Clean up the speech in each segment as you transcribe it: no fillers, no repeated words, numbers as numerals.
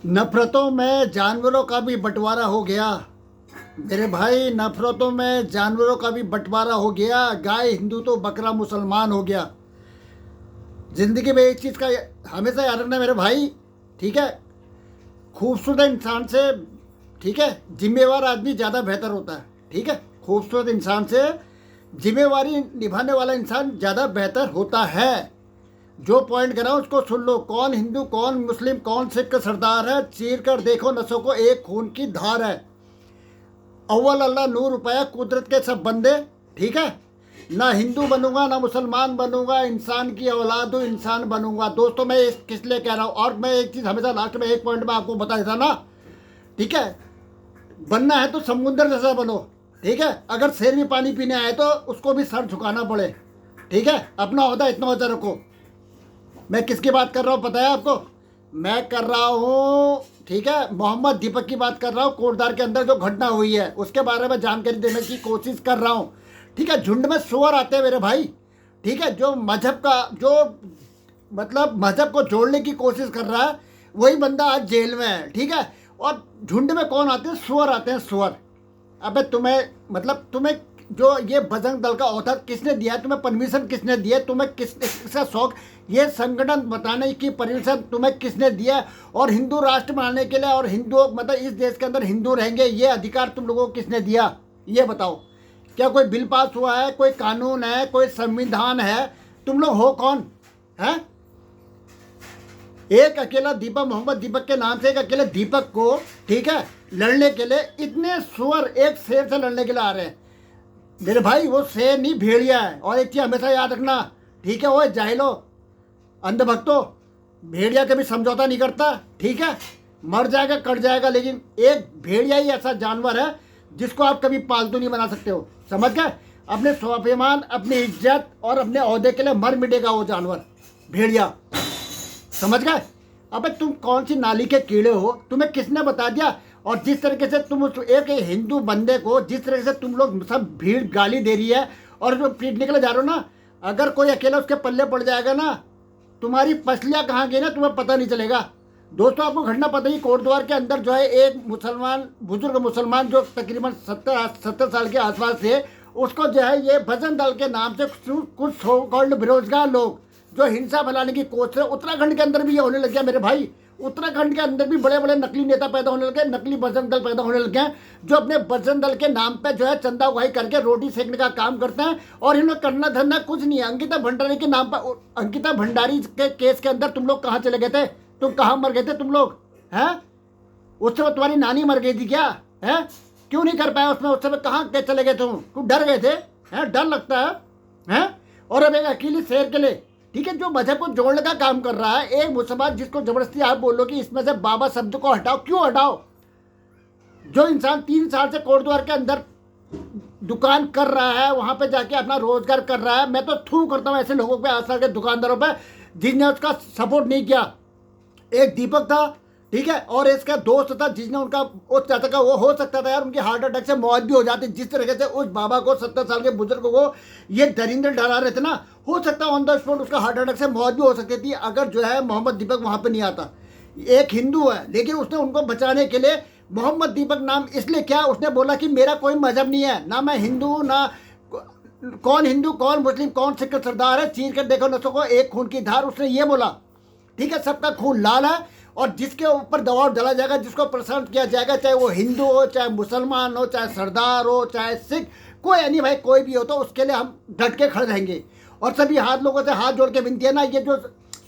नफरतों में जानवरों का भी बंटवारा हो गया मेरे भाई। नफरतों में जानवरों का भी बंटवारा हो गया। गाय हिंदू तो बकरा मुसलमान हो गया। जिंदगी में एक चीज़ का हमेशा याद रखना मेरे भाई, ठीक है। खूबसूरत इंसान से, ठीक है, जिम्मेवार आदमी ज़्यादा बेहतर होता है, ठीक है। खूबसूरत इंसान से जिम्मेवारी निभाने वाला इंसान ज़्यादा बेहतर होता है। जो पॉइंट करा उसको सुन लो। कौन हिंदू कौन मुस्लिम कौन सिख का सरदार है, चीर कर देखो नसों को, एक खून की धार है। अव्वल अल्लाह नूर रुपया कुदरत के सब बंदे, ठीक है। ना हिंदू बनूंगा ना मुसलमान बनूंगा, इंसान की औलाद हूँ, इंसान बनूंगा। दोस्तों मैं किस लिए कह रहा हूँ, और मैं एक चीज़ हमेशा लास्ट में एक पॉइंट में आपको बता देता ना, ठीक है। बनना है तो समुंदर जैसा बनो, ठीक है। अगर शेर भी पानी पीने आए तो उसको भी सर झुकाना पड़े, ठीक है। अपना ओहदा इतना होता रखो। मैं किसकी बात कर रहा हूँ पता है आपको? मैं कर रहा हूँ, ठीक है, मोहम्मद दीपक की बात कर रहा हूँ। कोटद्वार के अंदर जो घटना हुई है उसके बारे में जानकारी देने की कोशिश कर रहा हूँ, ठीक है। झुंड में सुअर आते हैं मेरे भाई, ठीक है। जो मजहब का जो मतलब मजहब को जोड़ने की कोशिश कर रहा है वही बंदा आज जेल में है, ठीक है। और झुंड में कौन आते हैं? सुअर आते हैं, सुअर। अबे तुम्हें मतलब तुम्हें जो ये बजरंग दल का औहदा किसने दिया है? तुम्हें परमिशन किसने दिया है? तुम्हें इसका शौक, ये संगठन बताने की परमिशन तुम्हें किसने दिया है? और हिंदू राष्ट्र बनाने के लिए और हिंदू मतलब इस देश के अंदर हिंदू रहेंगे, ये अधिकार तुम लोगों को किसने दिया? ये बताओ। क्या कोई बिल पास हुआ है? कोई कानून है? कोई संविधान है? तुम लोग हो कौन है? एक अकेला दीपक, मोहम्मद दीपक के नाम से एक अकेले दीपक को, ठीक है, लड़ने के लिए इतने सुअर एक शेर से लड़ने के लिए आ रहे हैं मेरे भाई। वो शेर नहीं, भेड़िया है। और एक चीज़ हमेशा याद रखना, ठीक है, वो जाहिलो अंधभक्तों, भेड़िया कभी समझौता नहीं करता, ठीक है। मर जाएगा कट जाएगा, लेकिन एक भेड़िया ही ऐसा जानवर है जिसको आप कभी पालतू नहीं बना सकते हो, समझ गए। अपने स्वाभिमान, अपनी इज्जत और अपने ओहदे के लिए मर मिटेगा वो जानवर, भेड़िया, समझ गए। अबे तुम कौन सी नाली के कीड़े हो? तुम्हें किसने बता दिया? और जिस तरीके से तुम उस एक हिंदू बंदे को जिस तरीके से तुम लोग सब भीड़ गाली दे रही है और जो पीटने के लिए जा रहे हो ना, अगर कोई अकेला उसके पल्ले पड़ जाएगा ना, तुम्हारी पसलियाँ कहाँ गई ना तुम्हें पता नहीं चलेगा। दोस्तों आपको घटना पता ही, कोटद्वार के अंदर जो है एक मुसलमान, बुजुर्ग मुसलमान जो तकरीबन 70 साल के आसपास थे, उसको जो है ये भजन दल के नाम से कुछ सो कॉल्ड बेरोजगार लोग जो हिंसा फैलाने की कोशिश है, उत्तराखंड के अंदर भी ये होने लग गया मेरे भाई। उत्तराखंड के अंदर भी बड़े बड़े नकली नेता पैदा होने लगे, नकली बजरंग दल पैदा होने लगे हैं, जो अपने बजरंग दल के नाम पे जो है चंदा उगाही करके रोटी सेकने का काम करते हैं। और इन्हें करना धरना कुछ नहीं है। अंकिता भंडारी के नाम पर, अंकिता भंडारी के केस के अंदर तुम लोग कहाँ चले गए थे? तुम कहाँ मर गए थे तुम लोग, हैं? उस समय तुम्हारी नानी मर गई थी क्या? है क्यों नहीं कर पाया उसमें? उस समय कहाँ के चले गए तुम डर गए थे? हैं, डर लगता है, हैं? और अब एक अकेले शेर के लिए, ठीक है, जो मजहब को जोड़ने का काम कर रहा है, एक मुसलमान जिसको जबरदस्ती आप बोलो कि इसमें से बाबा शब्द को हटाओ, क्यों हटाओ? जो इंसान 3 साल से कोटद्वार के अंदर दुकान कर रहा है, वहां पे जाके अपना रोजगार कर रहा है, मैं तो थू करता हूं ऐसे लोगों पे, आसपास के दुकानदारों पे जिसने उसका सपोर्ट नहीं किया। एक दीपक था, ठीक है, और इसका दोस्त था जिसने उनका उस चाहता का, वो हो सकता था यार उनकी हार्ट अटैक से मौत भी हो जाती। जिस तरीके से उस बाबा को 70 साल के बुजुर्ग को ये दरिंदे डरा रहे थे ना, हो सकता है ऑन द स्पॉट उसका हार्ट अटैक से मौत भी हो सकती थी अगर जो है मोहम्मद दीपक वहां पे नहीं आता। एक हिंदू है लेकिन उसने उनको बचाने के लिए मोहम्मद दीपक नाम इसलिए क्या, उसने बोला कि मेरा कोई मजहब नहीं है, ना मैं हिंदू हूं, ना कौन हिंदू कौन मुस्लिम कौन सिख सरदार है, चीर कर देखो नसों को, एक खून की धार, उसने ये बोला, ठीक है। सबका खून लाल है और जिसके ऊपर दबाव डाला जाएगा, जिसको परेशान किया जाएगा, चाहे वो हिंदू हो, चाहे मुसलमान हो, चाहे सरदार हो, चाहे सिख, कोई नहीं भाई, कोई भी हो, तो उसके लिए हम डट के खड़े रहेंगे। और सभी हाथ लोगों से हाथ जोड़ के विनती है ना, ये जो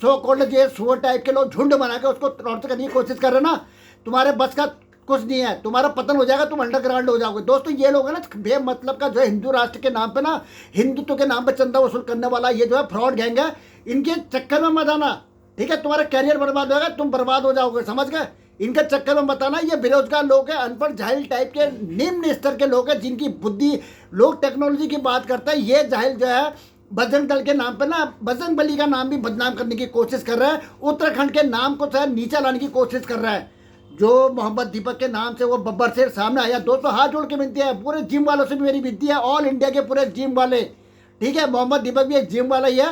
सो कॉल्ड जो सुअर टाइप के लोग झुंड बना के उसको टॉर्चर करने की कोशिश कर रहे हैं ना, तुम्हारे बस का कुछ नहीं है, तुम्हारा पतन हो जाएगा, तुम अंडरग्राउंड हो जाओगे। दोस्तों ये लोग है ना बेमतलब का जो है हिंदू राष्ट्र के नाम पे ना, हिंदुत्व के नाम पे चंदा वसूल करने वाला ये जो है फ्रॉड गैंग है, इनके चक्कर में मत आना, ठीक है। तुम्हारा कैरियर बर्बाद होगा, तुम बर्बाद हो जाओगे, समझ गए। इनके चक्कर में बताना, ये बेरोजगार लोग हैं, अनपढ़ जाहिल टाइप के निम्न स्तर के लोग हैं, जिनकी बुद्धि, लोग टेक्नोलॉजी की बात करते हैं, ये जाहिल जो है बजरंग दल के नाम पे ना बजरंग बली का नाम भी बदनाम करने की कोशिश कर रहा है, उत्तराखंड के नाम को जो नीचा लाने की कोशिश कर रहा है। जो मोहम्मद दीपक के नाम से वो बब्बर शेर सामने आया, दोस्तों हाथ जोड़ के विनती है, पूरे जिम वालों से भी मेरी विनती है, ऑल इंडिया के पूरे जिम वाले, ठीक है, मोहम्मद दीपक भी एक जिम वाला ही है,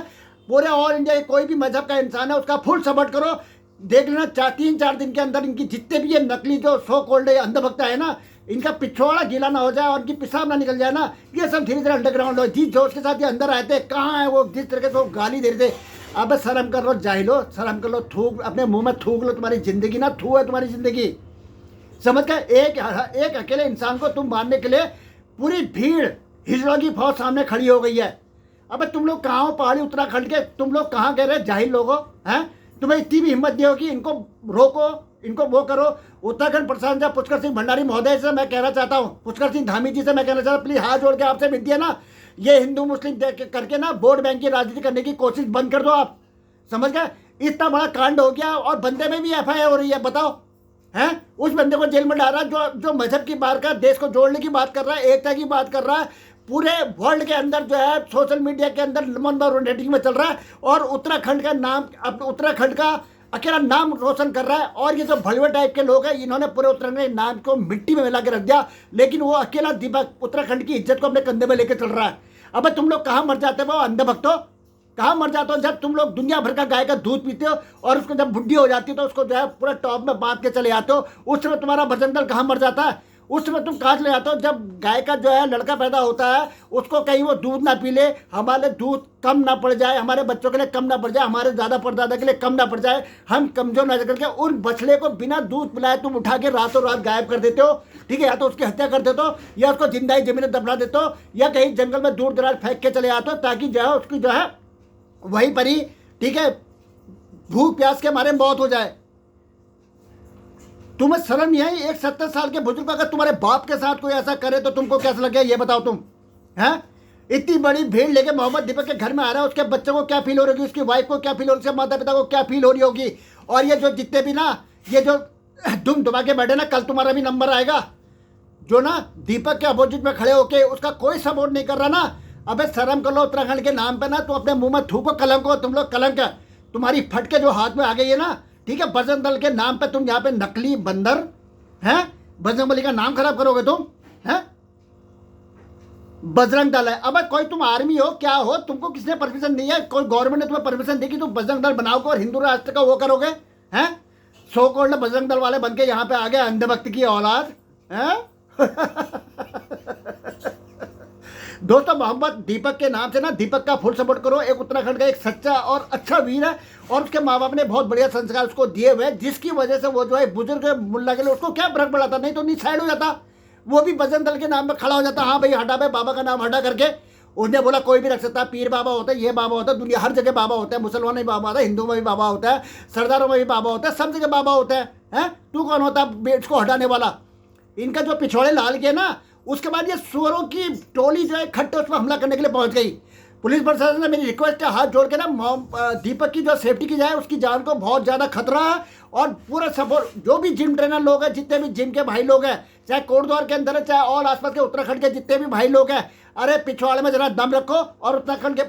पूरे ऑल इंडिया के कोई भी मजहब का इंसान है उसका फुल सपोर्ट करो। देख लेना 3-4 दिन के अंदर इनकी जितने भी ये नकली जो सो कॉल्ड अंधभक्त है ना, इनका पिछवाड़ा गीला ना हो जाए और इनकी पेशाब ना निकल जाए ना, ये सब धीरे धीरे अंडरग्राउंड हो। जिस जोश के साथ ये अंदर आए थे, कहाँ है वो, जिस तरीके से वो गाली दे रहे थे, अब शर्म कर लो जाहिलो, शर्म कर लो, थूक अपने मुंह में थूक लो, तुम्हारी जिंदगी ना थू है तुम्हारी जिंदगी। समझ गए? एक अकेले इंसान को तुम मारने के लिए पूरी भीड़ हिजड़ों की फौज सामने खड़ी हो गई है। अबे तुम लोग कहाँ हो पहाड़ी उत्तराखंड के, तुम लोग कहाँ कह रहे जाहिल लोगो हैं? तुम्हें इतनी भी हिम्मत नहीं होगी इनको रोको, इनको वो करो। उत्तराखंड प्रशासन से पुष्कर सिंह भंडारी महोदय से मैं कहना चाहता हूँ, पुष्कर सिंह धामी जी से मैं कहना चाहता हूँ, प्लीज हाथ जोड़ के आपसे विनती है ना, ये हिंदू मुस्लिम करके ना वोट बैंक की राजनीति करने की कोशिश बंद कर दो आप। समझ गए? इतना बड़ा कांड हो गया और बंदे में भी FIR हो रही है, बताओ हैं? उस बंदे को जेल में डाला जो मजहब की बात कर, देश को जोड़ने की बात कर रहा है, एकता की बात कर रहा है, पूरे वर्ल्ड के अंदर जो है सोशल मीडिया के अंदर नंबर रेटिंग में चल रहा है, और उत्तराखंड का नाम, अब उत्तराखंड का अकेला नाम रोशन कर रहा है। और ये जो भड़वे टाइप के लोग हैं, इन्होंने पूरे उत्तराखंड के नाम को मिट्टी में मिला के रख दिया, लेकिन वो अकेला दीपक उत्तराखंड की इज्जत को अपने कंधे में लेकर चल रहा है। अब तुम लोग कहाँ मर जाते हो अंधे भक्तों, कहाँ मर जाते हो? जब तुम लोग दुनिया भर का गाय का दूध पीते हो और उसको जब बुढ़ी हो जाती है तो उसको जो है पूरा टॉप में बांध के चले आते हो, उस समय तुम्हारा भजन दल कहाँ मर जाता है? उस समय तुम कहाँ चले जाते हो? जब गाय का जो है लड़का पैदा होता है, उसको कहीं वो दूध ना पी ले, हमारे दूध कम ना पड़ जाए, हमारे बच्चों के लिए कम ना पड़ जाए, हमारे दादा परदादा के लिए कम ना पड़ जाए, हम कमजोर ना करके उन बछड़े को बिना दूध पिलाए तुम उठा के रातों रात गायब कर देते हो। ठीक है, या तो उसकी हत्या कर देते हो, या उसको जिंदा ही जमीन में दफना देते हो, या कहीं जंगल में दूर दराज फेंक के चले आते हो, ताकि जो है उसकी जो है वहीं पर ही, ठीक है, भूख प्यास के मारे मौत हो जाए। तुम्हें शर्म नहीं आई? एक 70 साल के बुजुर्ग अगर तुम्हारे बाप के साथ कोई ऐसा करे तो तुमको कैसा लगे, ये बताओ तुम हैं? इतनी बड़ी भीड़ लेके मोहम्मद दीपक के घर में आ रहा है, उसके बच्चों को क्या फील हो रही होगी, उसकी वाइफ को क्या फील हो रही है, उसके माता पिता को क्या फील हो रही होगी। और ये जो जितने भी ना, ये जो दुम दुबा के बैठे ना, कल तुम्हारा भी नंबर आएगा। जो ना दीपक के अपोजिट में खड़े होके उसका कोई सपोर्ट नहीं कर रहा ना, अबे शर्म कर लो। उत्तराखंड के नाम पे ना तुम अपने मुंह में थूको, कलंक हो तुम लोग, कलंक है तुम्हारी फट के जो हाथ में आ गई है ना, ठीक है? बजरंग दल के नाम पे तुम यहाँ पे नकली बंदर हैं, बजरंग बली का नाम खराब करोगे तुम हैं? बजरंग दल है, अबे कोई तुम आर्मी हो क्या हो? तुमको किसने परमिशन दी है? कोई गवर्नमेंट ने तुम्हें परमिशन दी कि तुम बजरंग दल बनाओगे और हिंदू राष्ट्र का वो करोगे हैं? सो कॉल्ड बजरंग दल वाले बन के यहाँ पे आ गए, अंधभक्त की औलाद हैं? दोस्तों, मोहम्मद दीपक के नाम से ना दीपक का फुल सपोर्ट करो। एक उत्तराखंड का एक सच्चा और अच्छा वीर है, और उसके माँ बाप ने बहुत बढ़िया संस्कार उसको दिए हुए हैं, जिसकी वजह से वो जो है बुजुर्ग मुल्ला के लिए उसको क्या फर्क पड़ा था, नहीं तो नहीं साइड हो जाता, वो भी बजरंग दल के नाम पे खड़ा हो जाता। हाँ भाई, हटा भाई, बाबा का नाम हटा करके। उसने बोला कोई भी रख सकता है, पीर बाबा होता है, ये बाबा होता है, दुनिया हर जगह बाबा होता है, मुसलमान में बाबा होता है, हिंदू में भी बाबा होता है, सरदारों में भी बाबा होता है, सब जगह बाबा होता है। तू कौन होता है इसको हटाने वाला? इनका जो पिछोड़े लाल के ना, उसके बाद ये सुअरों की टोली जो है खट्टे उस पर हमला करने के लिए पहुंच गई। पुलिस प्रशासन ने मेरी रिक्वेस्ट है हाथ जोड़ के ना, दीपक की जो सेफ्टी की जाए, उसकी जान को बहुत ज़्यादा खतरा है। और पूरा सपोर्ट, जो भी जिम ट्रेनर लोग हैं, जितने भी जिम के भाई लोग हैं, चाहे कोटद्वार के अंदर है, चाहे और आसपास के उत्तराखंड के जितने भी भाई लोग हैं, अरे पिछवाड़े में जरा दम रखो। और उत्तराखंड के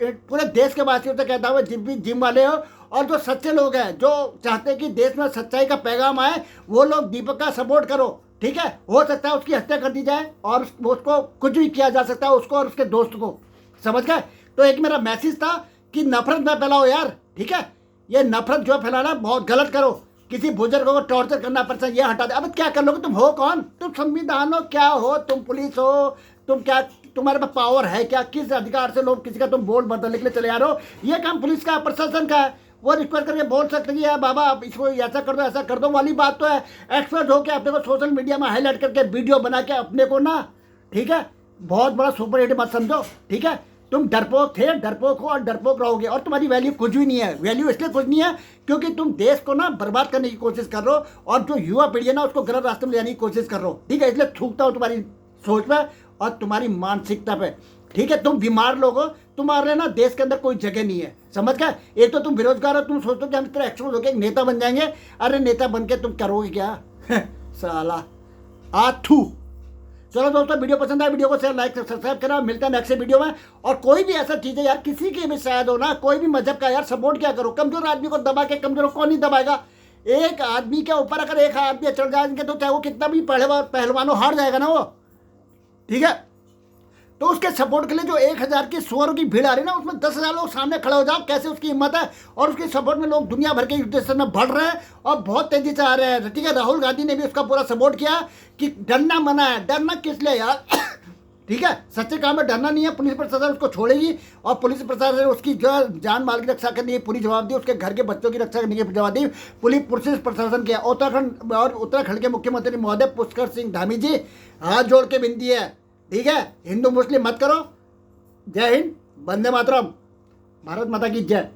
पूरे देश के वासियों से कहता हूँ, जिम भी जिम वाले हो और जो सच्चे लोग हैं, जो चाहते हैं कि देश में सच्चाई का पैगाम आए, वो लोग दीपक का सपोर्ट करो। ठीक है, हो सकता है उसकी हत्या कर दी जाए और उसको कुछ भी किया जा सकता है, उसको और उसके दोस्त को। समझ गए? तो एक मेरा मैसेज था कि नफरत ना फैलाओ यार, ठीक है? ये नफरत जो फैलाना बहुत गलत करो। किसी बुजुर्ग को टॉर्चर करना पड़ता है, ये हटा दे। अब क्या कर लोगे? तुम हो कौन? तुम संविधान हो क्या हो? तुम पुलिस हो? तुम क्या, तुम्हारे पास पावर है क्या? किस अधिकार से लोग किसी का तुम बोल बदलने के लिए चले आ रहे हो? ये काम पुलिस का, प्रशासन का है। वो रिक्वेस्ट करके बोल सकते हैं यार बाबा आप इसको ऐसा कर दो, ऐसा कर दो वाली बात तो है। एक्सपर्ट हो के अपने को सोशल मीडिया में हाईलाइट करके वीडियो बना के अपने को ना, ठीक है, बहुत बड़ा सुपर हिट मत समझो। ठीक है, तुम डरपोक थे, डरपोक हो और डरपोक रहोगे, और तुम्हारी वैल्यू कुछ भी नहीं है। वैल्यू इसलिए कुछ नहीं है क्योंकि तुम देश को ना बर्बाद करने की कोशिश कर रहे हो, और जो युवा पीढ़ी है ना उसको गलत रास्ते में ले जाने की कोशिश कर रहे हो। ठीक है, इसलिए थूकता हूँ तुम्हारी सोच पे और तुम्हारी मानसिकता पे। ठीक है, तुम बीमार लोग हो, तुम्हारे ना देश के अंदर कोई जगह नहीं है। समझ गए? एक तो तुम बेरोजगार हो, तुम सोचते हो कि हम इस तरह एक्सपोज होकर एक नेता बन जाएंगे। अरे नेता बन के तुम करोगे क्या? साला आथू। चलो दोस्तों, वीडियो पसंद आए वीडियो को शेयर लाइक सब्सक्राइब करा। मिलता है नेक्स्ट वीडियो में। और कोई भी ऐसा चीज़ है यार, किसी की भी शायद हो ना, कोई भी मजहब का यार, सपोर्ट क्या करो। कमजोर आदमी को दबा के, कमजोर को नहीं दबाएगा। एक आदमी के ऊपर अगर एक आदमी चढ़ जाएंगे तो चाहे वो कितना भी पहलवान हो, हार जाएगा ना वो। ठीक है, तो उसके सपोर्ट के लिए जो 1,000 की सुअरों की भीड़ आ रही है ना, उसमें 10,000 लोग सामने खड़े हो जाओ, कैसे उसकी हिम्मत है। और उसके सपोर्ट में लोग दुनिया भर के देश में बढ़ रहे हैं और बहुत तेजी से आ रहे हैं, ठीक है। राहुल गांधी ने भी उसका पूरा सपोर्ट किया कि डरना मना है। डरना किस लिए यार ठीक है, सच्चे काम में डरना नहीं है। पुलिस प्रशासन उसको छोड़ेगी और पुलिस प्रशासन उसकी जो जान माल की रक्षा करने की पूरी जवाबदेही, उसके घर के बच्चों की रक्षा करने की जवाबदेही पुलिस प्रशासन की है। उत्तराखंड और उत्तराखंड के मुख्यमंत्री महोदय पुष्कर सिंह धामी जी, हाथ जोड़ के विनती है, ठीक है, हिंदू मुस्लिम मत करो। जय हिंद, वंदे मातरम, भारत माता की जय।